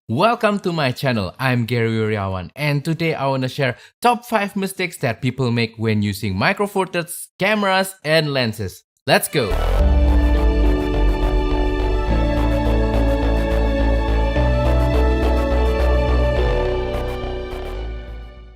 Welcome to my channel. I'm Gary Uriawan, and today I want to share top 5 mistakes that people make when using Micro Four Thirds cameras and lenses. Let's go!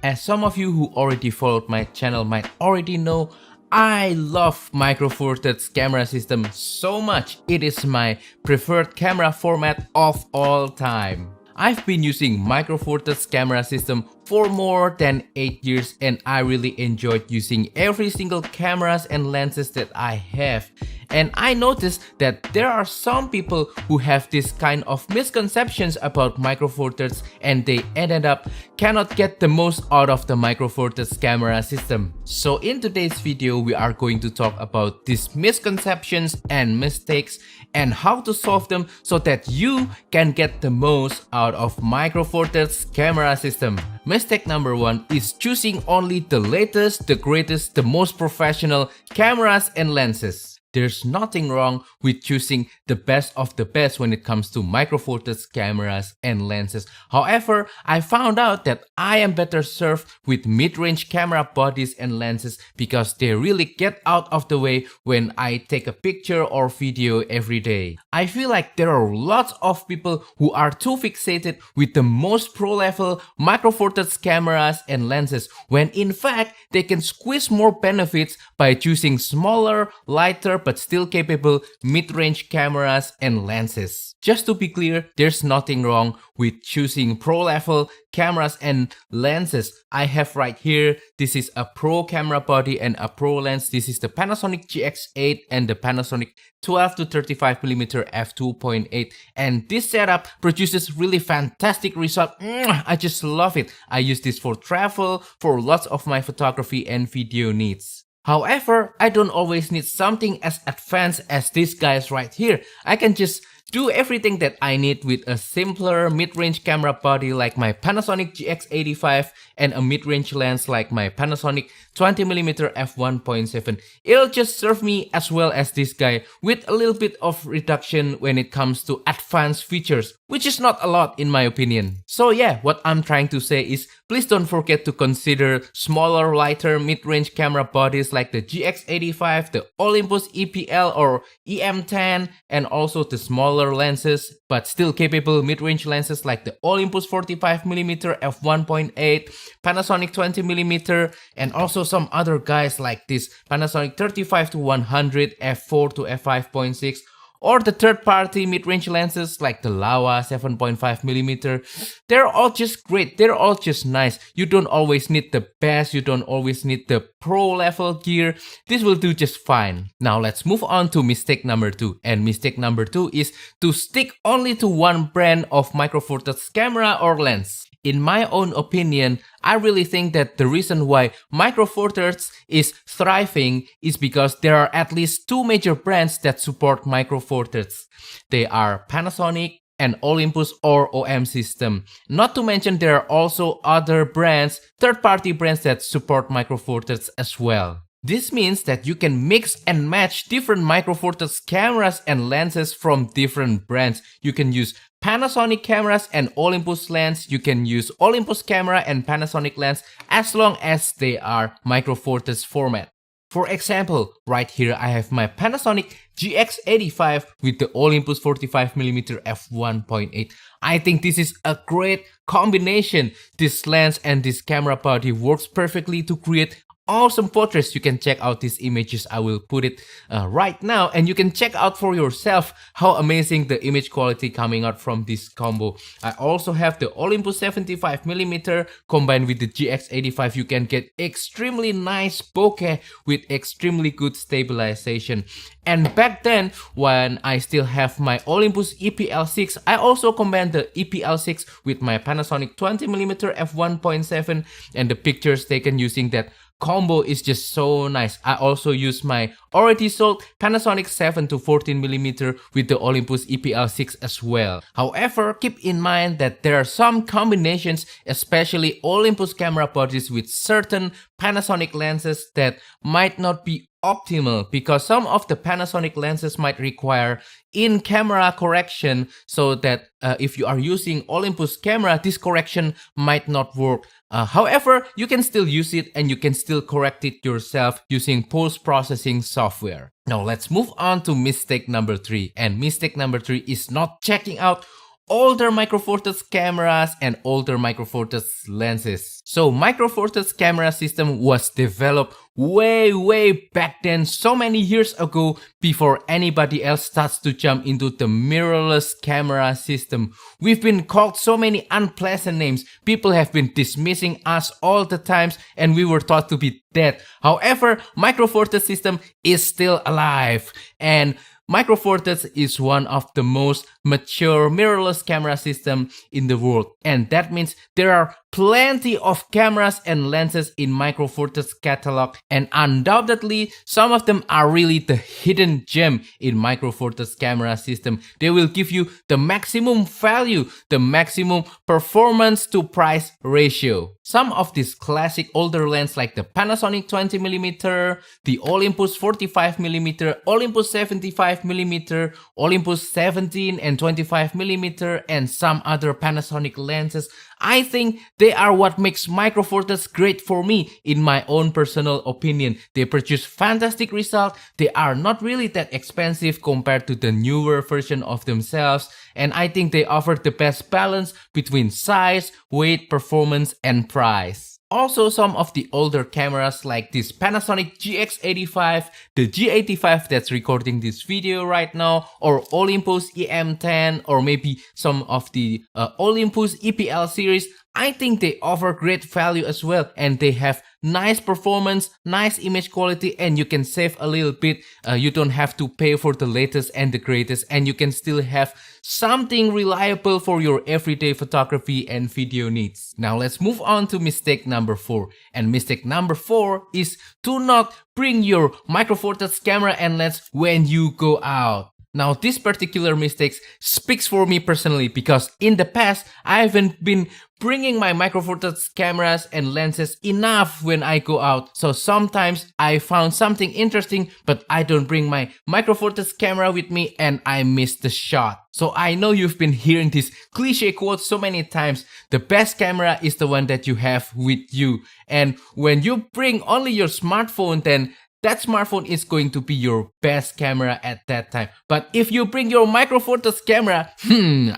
As some of you who already followed my channel might already know, I love Micro Four Thirds camera system so much. It is my preferred camera format of all time. I've been using Micro Four Thirds camera system for more than 8 years, and I really enjoyed using every single cameras and lenses that I have. And I noticed that there are some people who have this kind of misconceptions about Micro Four Thirds, and they ended up cannot get the most out of the Micro Four Thirds camera system. So in today's video, we are going to talk about these misconceptions and mistakes and how to solve them so that you can get the most out of Micro Four Thirds camera system. Mistake number 1 is choosing only the latest, the greatest, the most professional cameras and lenses. There's nothing wrong with choosing the best of the best when it comes to Micro Four Thirds cameras and lenses. However, I found out that I am better served with mid-range camera bodies and lenses because they really get out of the way when I take a picture or video every day. I feel like there are lots of people who are too fixated with the most pro-level Micro Four Thirds cameras and lenses when in fact they can squeeze more benefits by choosing smaller, lighter, but still capable mid-range cameras and lenses. Just to be clear, there's nothing wrong with choosing pro-level cameras and lenses. I have right here, this is a pro camera body and a pro lens. This is the Panasonic GX8 and the Panasonic 12 to 35mm f2.8, and this setup produces really fantastic result. I just love it. I use this for travel, for lots of my photography and video needs. However, I don't always need something as advanced as these guys right here. I can just do everything that I need with a simpler mid-range camera body like my Panasonic GX85 and a mid-range lens like my Panasonic 20mm f1.7. It'll just serve me as well as this guy with a little bit of reduction when it comes to advanced features, which is not a lot in my opinion. So yeah, what I'm trying to say is please don't forget to consider smaller, lighter mid-range camera bodies like the GX85, the Olympus EPL or EM10, and also the smaller lenses but still capable mid-range lenses like the Olympus 45mm f1.8, Panasonic 20mm, and also some other guys like this Panasonic 35 to 100 f4 to f5.6, or the third-party mid-range lenses like the Laowa 7.5mm. They're all just great, they're all just nice. You don't always need the best, you don't always need the pro-level gear. This will do just fine. Now let's move on to mistake number 2. And mistake number 2 is to stick only to one brand of Micro Four Thirds camera or lens. In my own opinion, I really think that the reason why Micro Four Thirds is thriving is because there are at least 2 major brands that support Micro Four Thirds. They are Panasonic and Olympus OM System. Not to mention there are also other brands, third-party brands that support Micro Four Thirds as well. This means that you can mix and match different Micro Four Thirds cameras and lenses from different brands. You can use Panasonic cameras and Olympus lens. You can use Olympus camera and Panasonic lens as long as they are Micro Four Thirds format. For example, right here I have my Panasonic GX85 with the Olympus 45mm f1.8. I think this is a great combination. This lens and this camera body works perfectly to create awesome portraits. You can check out these images. I will put it right now, and you can check out for yourself how amazing the image quality coming out from this combo. I also have the Olympus 75mm combined with the GX85. You can get extremely nice bokeh with extremely good stabilization. And back then, when I still have my Olympus EPL6, I also combined the EPL6 with my Panasonic 20mm f1.7, and the pictures taken using that combo is just so nice. I also use my already sold Panasonic 7 to 14mm with the Olympus EPL6 as well. However, keep in mind that there are some combinations, especially Olympus camera bodies with certain Panasonic lenses that might not be optimal because some of the Panasonic lenses might require in camera correction, so that if you are using Olympus camera, this correction might not work. However, you can still use it and you can still correct it yourself using post-processing software. Now let's move on to mistake number 3. And mistake number 3 is not checking out older Micro Four Thirds cameras and older Micro Four Thirds lenses. So Micro Four Thirds camera system was developed way back then, so many years ago, before anybody else starts to jump into the mirrorless camera system. We've been called so many unpleasant names. People have been dismissing us all the times and we were thought to be dead. However, Micro Four Thirds system is still alive, and Micro Four Thirds is one of the most mature mirrorless camera system in the world, and that means there are plenty of cameras and lenses in Micro Four Thirds catalog, and undoubtedly some of them are really the hidden gem in Micro Four Thirds camera system. They will give you the maximum value, the maximum performance to price ratio. Some of these classic older lenses like the Panasonic 20mm, the Olympus 45mm, Olympus 75mm, Olympus 17 and 25mm, and some other Panasonic lenses, I think they are what makes Micro Four Thirds great for me, in my own personal opinion. They produce fantastic results, they are not really that expensive compared to the newer version of themselves, and I think they offer the best balance between size, weight, performance, and price. Also, some of the older cameras like this Panasonic GX85, the G85 that's recording this video right now, or Olympus EM10, or maybe some of the Olympus EPL series, I think they offer great value as well, and they have nice performance, nice image quality, and you can save a little bit. You don't have to pay for the latest and the greatest, and you can still have something reliable for your everyday photography and video needs. Now let's move on to mistake number 4. And mistake number 4 is to not bring your Micro Four Thirds camera and lens when you go out. Now this particular mistake speaks for me personally, because in the past I haven't been bringing my Micro Four Thirds cameras and lenses enough when I go out. So sometimes I found something interesting, but I don't bring my Micro Four Thirds camera with me and I miss the shot. So I know you've been hearing this cliche quote so many times. The best camera is the one that you have with you. And when you bring only your smartphone, then that smartphone is going to be your best camera at that time. But if you bring your Micro Four Thirds camera,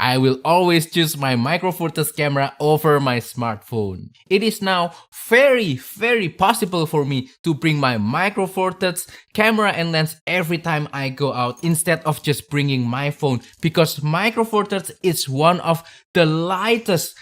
I will always choose my Micro Four Thirds camera over my smartphone. It is now very possible for me to bring my Micro Four Thirds camera and lens every time I go out, instead of just bringing my phone, because Micro Four Thirds is one of the lightest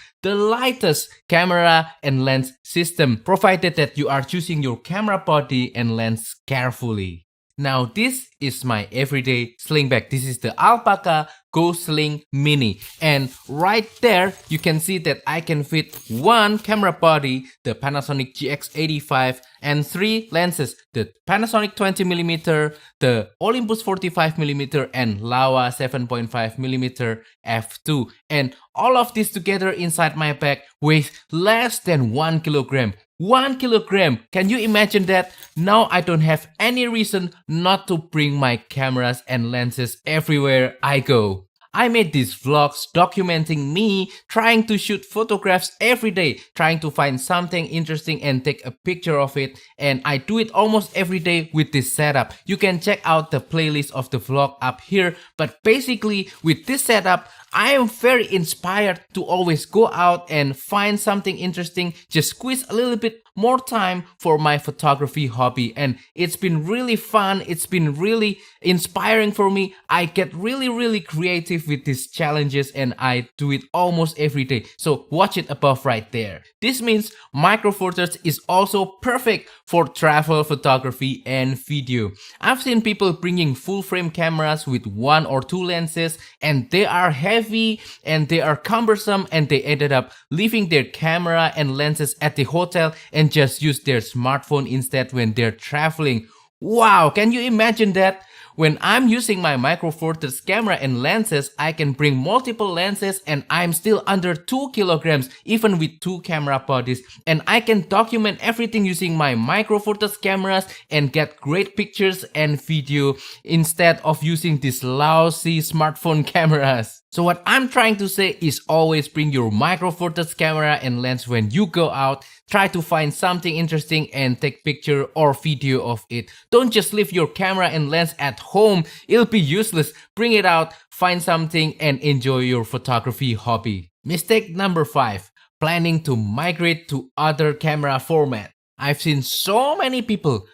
camera and lens system, provided that you are choosing your camera body and lens carefully. Now this is my everyday sling bag. This is the Alpaca Go Sling Mini, and right there you can see that I can fit one camera body, the Panasonic GX85, and 3 lenses, the Panasonic 20mm, the Olympus 45mm, and Laowa 7.5mm f2, and all of this together inside my bag weighs less than 1 kilogram. 1 kilogram! Can you imagine that? Now I don't have any reason not to bring my cameras and lenses everywhere I go. I made these vlogs documenting me trying to shoot photographs every day, trying to find something interesting and take a picture of it, and I do it almost every day with this setup. You can check out the playlist of the vlog up here, but basically with this setup, I am very inspired to always go out and find something interesting, just squeeze a little bit more time for my photography hobby, and it's been really fun, it's been really inspiring for me. I get really creative with these challenges and I do it almost every day. So watch it above right there. This means Micro Four Thirds is also perfect for travel photography and video. I've seen people bringing full frame cameras with 1 or 2 lenses, and they are heavy and they are cumbersome, and they ended up leaving their camera and lenses at the hotel and just use their smartphone instead when they're traveling. Wow, can you imagine that? when I'm using my Micro Four Thirds camera and lenses, I can bring multiple lenses and I'm still under 2 kilograms even with 2 camera bodies, and I can document everything using my Micro Four Thirds cameras and get great pictures and video instead of using these lousy smartphone cameras. So what I'm trying to say is always bring your Micro Four Thirds camera and lens when you go out. Try to find something interesting and take picture or video of it. Don't just leave your camera and lens at home. It'll be useless. Bring it out, find something and enjoy your photography hobby. Mistake number 5. Planning to migrate to other camera format. I've seen so many people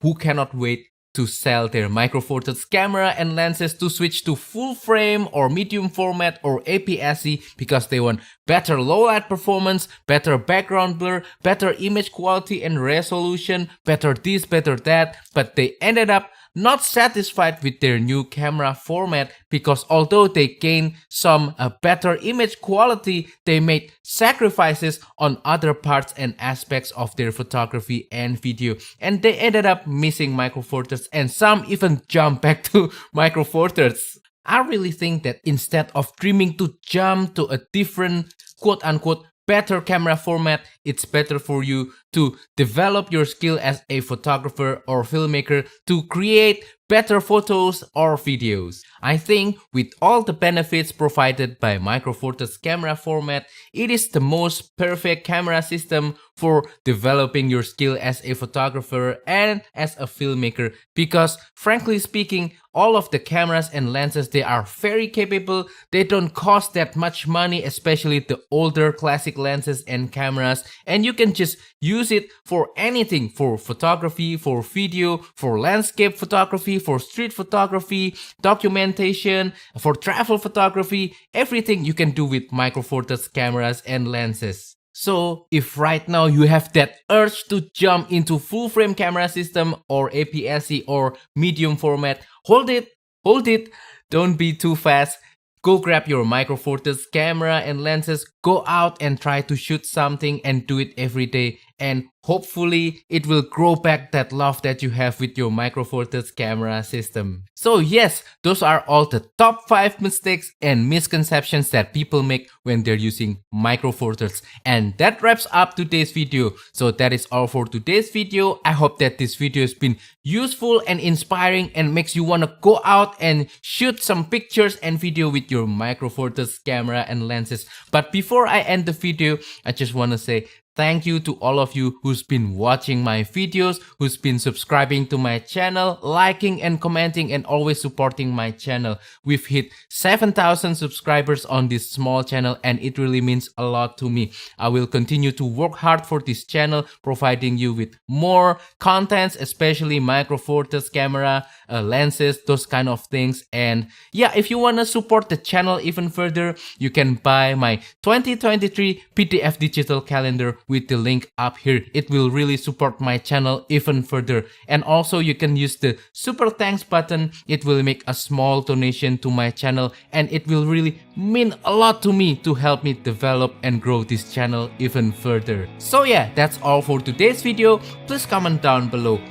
who cannot wait to sell their Micro Four Thirds camera and lenses to switch to full frame or medium format or APS-C because they want better low light performance, better background blur, better image quality and resolution, better this, better that, but they ended up not satisfied with their new camera format because although they gained some better image quality, they made sacrifices on other parts and aspects of their photography and video, and they ended up missing Micro Four Thirds, and some even jump back to Micro Four Thirds. I really think that instead of dreaming to jump to a different quote-unquote better camera format, it's better for you to develop your skill as a photographer or filmmaker to create better photos or videos. I think with all the benefits provided by Micro Four Thirds camera format, it is the most perfect camera system for developing your skill as a photographer and as a filmmaker because frankly speaking, all of the cameras and lenses, they are very capable. They don't cost that much money, especially the older classic lenses and cameras, and you can just use it for anything, for photography, for video, for landscape photography, for street photography, documentation, for travel photography, everything you can do with Micro Four Thirds cameras and lenses. So if right now you have that urge to jump into full frame camera system or APS-C or medium format, hold it, don't be too fast. Go grab your Micro Four Thirds camera and lenses, go out and try to shoot something and do it every day, and hopefully it will grow back that love that you have with your Micro Four Thirds camera system. So yes, those are all the top 5 mistakes and misconceptions that people make when they're using Micro Four Thirds. And that wraps up today's video. So that is all for today's video. I hope that this video has been useful and inspiring and makes you want to go out and shoot some pictures and video with your Micro Four Thirds camera and lenses. But before I end the video, I just want to say thank you to all of you who's been watching my videos, who's been subscribing to my channel, liking and commenting and always supporting my channel. We've hit 7,000 subscribers on this small channel and it really means a lot to me. I will continue to work hard for this channel, providing you with more contents, especially Micro Four Thirds camera, lenses, those kind of things. And yeah, if you want to support the channel even further, you can buy my 2023 PDF digital calendar with the link up here. It will really support my channel even further. And also you can use the super thanks button. It will make a small donation to my channel and it will really mean a lot to me to help me develop and grow this channel even further. So yeah, that's all for today's video. Please comment down below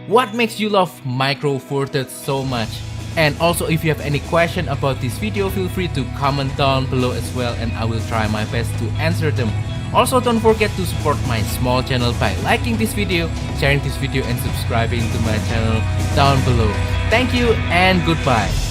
what makes you love Micro Four Thirds so much. And also if you have any question about this video, feel free to comment down below as well and I will try my best to answer them. Also, don't forget to support my small channel by liking this video, sharing this video and subscribing to my channel down below. Thank you and goodbye.